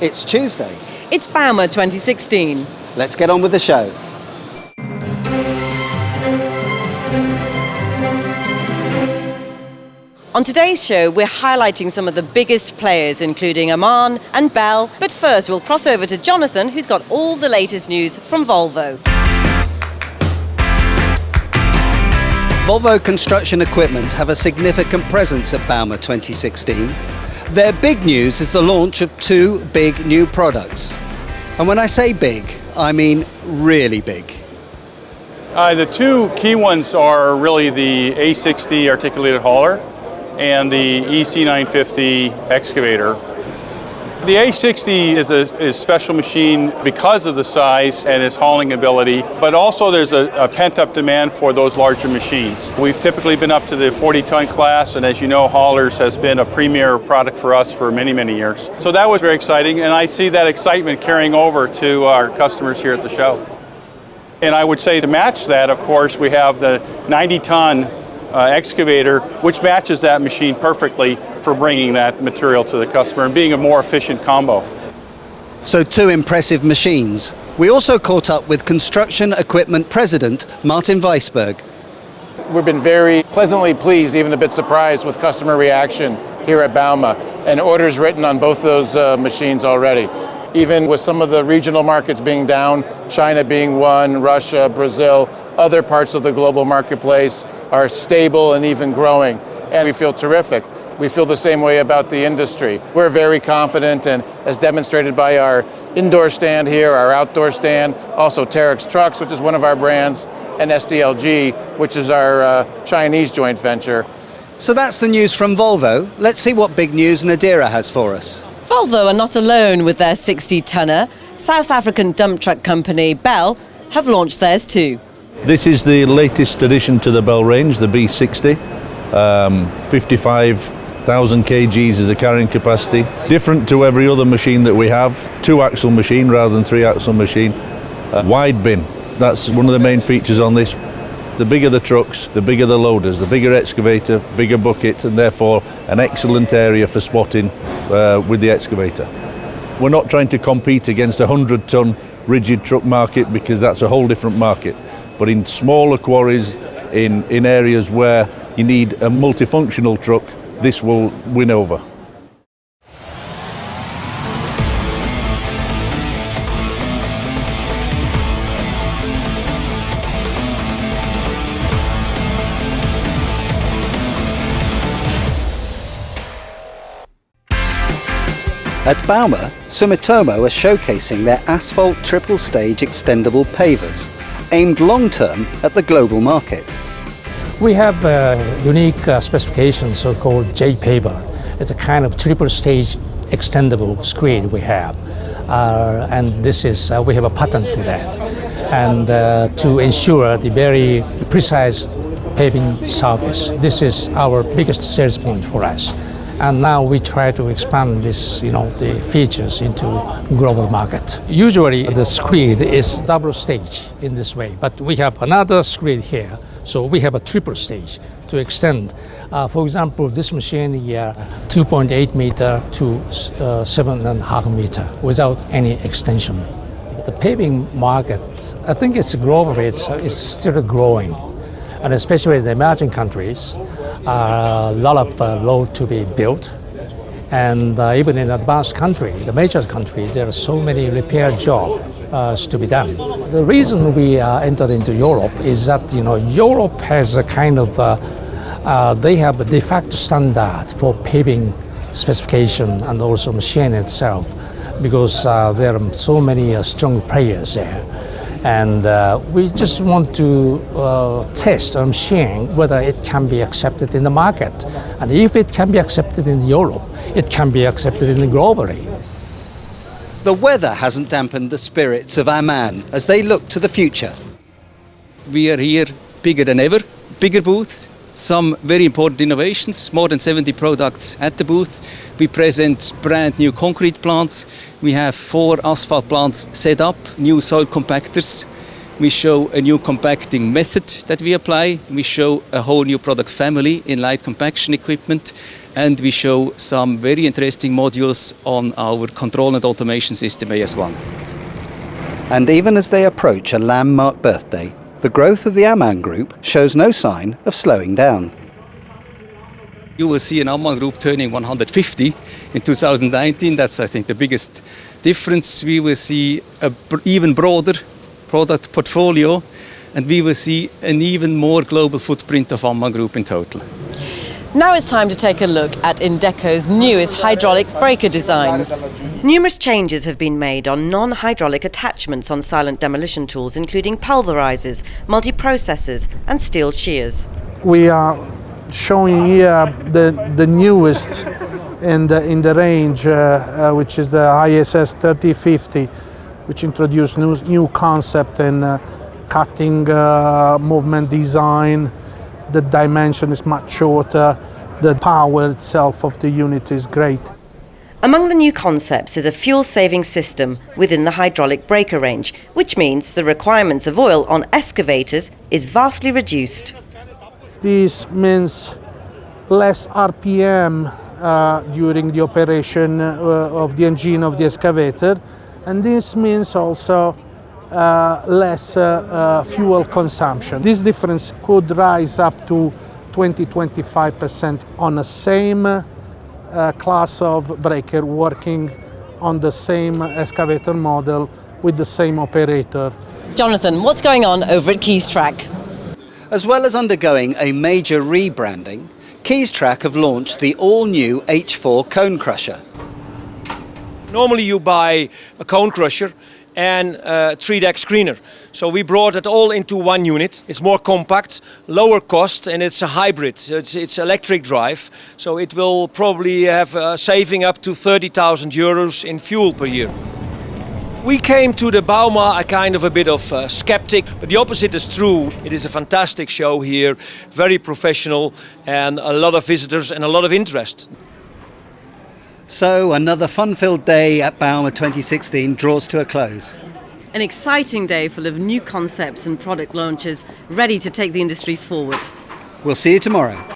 It's Tuesday. It's bauma 2016. Let's get on with the show. On today's show, we're highlighting some of the biggest players, including Ammann and Bell. But first, we'll cross over to Jonathan, who's got all the latest news from Volvo. Volvo Construction Equipment have a significant presence at bauma 2016. Their big news is the launch of two big new products. And when I say big, I mean really big. The two key ones are really the A60 articulated hauler and the EC950 excavator. The A60 is a special machine because of the size and its hauling ability, but also there's a pent-up demand for those larger machines. We've typically been up to the 40-ton class, and as you know, haulers has been a premier product for us for many, many years. So that was very exciting, and I see that excitement carrying over to our customers here at the show. And I would say to match that, of course, we have the 90-ton excavator, which matches that machine perfectly for bringing that material to the customer and being a more efficient combo. So two impressive machines. We also caught up with Construction Equipment President Martin Weisberg. We've been very pleasantly pleased, even a bit surprised with customer reaction here at bauma, and orders written on both those machines already. Even with some of the regional markets being down, China being one, Russia, Brazil, other parts of the global marketplace are stable and even growing, and we feel terrific. We feel the same way about the industry. We're very confident, and as demonstrated by our indoor stand here, our outdoor stand, also Terex Trucks, which is one of our brands, and SDLG, which is our Chinese joint venture. So that's the news from Volvo. Let's see what big news Nadira has for us. Volvo are not alone with their 60-tonner. South African dump truck company Bell have launched theirs too. This is the latest addition to the Bell range, the B60. 55,000 kgs is a carrying capacity. Different to every other machine that we have. Two-axle machine rather than three-axle machine. Wide bin, that's one of the main features on this. The bigger the trucks, the bigger the loaders, the bigger excavator, bigger bucket, and therefore an excellent area for spotting with the excavator. We're not trying to compete against a 100-ton rigid truck market because that's a whole different market. But in smaller quarries, in areas where you need a multifunctional truck, this will win over. At bauma, Sumitomo are showcasing their Asphalt triple-stage extendable pavers, aimed long-term at the global market. We have a unique specification, so-called J-Paver. It's a kind of triple-stage extendable screed we have. And this is, we have a patent for that. And to ensure the very precise paving surface, this is our biggest sales point for us. And now we try to expand this, the features into global market. Usually the screed is double stage in this way, but we have another screed here. So we have a triple stage to extend. For example, this machine here, 2.8 meter to 7.5 meter without any extension. The paving market, I think it's globally, it's still growing. And especially in the emerging countries, a lot of road to be built. And even in advanced country, the major countries, there are so many repair jobs to be done. The reason we entered into Europe is that, Europe has a kind of, they have a de facto standard for paving specification and also machine itself, because there are so many strong players there. And we just want to test a machine whether it can be accepted in the market. And if it can be accepted in Europe, it can be accepted globally. The weather hasn't dampened the spirits of Ammann as they look to the future. We are here bigger than ever, bigger booth, some very important innovations, more than 70 products at the booth. We present brand new concrete plants. We have 4 asphalt plants set up, new soil compactors. We show a new compacting method that we apply. We show a whole new product family in light compaction equipment. and we show some very interesting modules on our control and automation system AS1. And even as they approach a landmark birthday, the growth of the Aman Group shows no sign of slowing down. You will see an Aman Group turning 150 in 2019. That's, I think, the biggest difference. We will see an even broader product portfolio, and we will see an even more global footprint of Aman Group in total. Now it's time to take a look at Indeco's newest hydraulic breaker designs. Numerous changes have been made on non-hydraulic attachments on silent demolition tools, including pulverizers, multiprocessors and steel shears. We are showing here the newest in the range, which is the ISS 3050, which introduced new concept in cutting movement design. The dimension is much shorter. The power itself of the unit is great. Among the new concepts is a fuel-saving system within the hydraulic breaker range, which means the requirements of oil on excavators is vastly reduced. This means less RPM during the operation of the engine of the excavator, and this means also less fuel consumption. This difference could rise up to 20-25% on the same class of breaker working on the same excavator model with the same operator. Jonathan, what's going on over at Keestrack? As well as undergoing a major rebranding, Keestrack have launched the all-new H4 cone crusher. Normally you buy a cone crusher and a 3-deck screener. So we brought it all into one unit. It's more compact, lower cost, and it's a hybrid. It's electric drive, so it will probably have a saving up to 30,000 euros in fuel per year. We came to the bauma a bit of skeptic, but the opposite is true. It is a fantastic show here, very professional, and a lot of visitors and a lot of interest. So another fun-filled day at bauma 2016 draws to a close. An exciting day full of new concepts and product launches ready to take the industry forward. We'll see you tomorrow.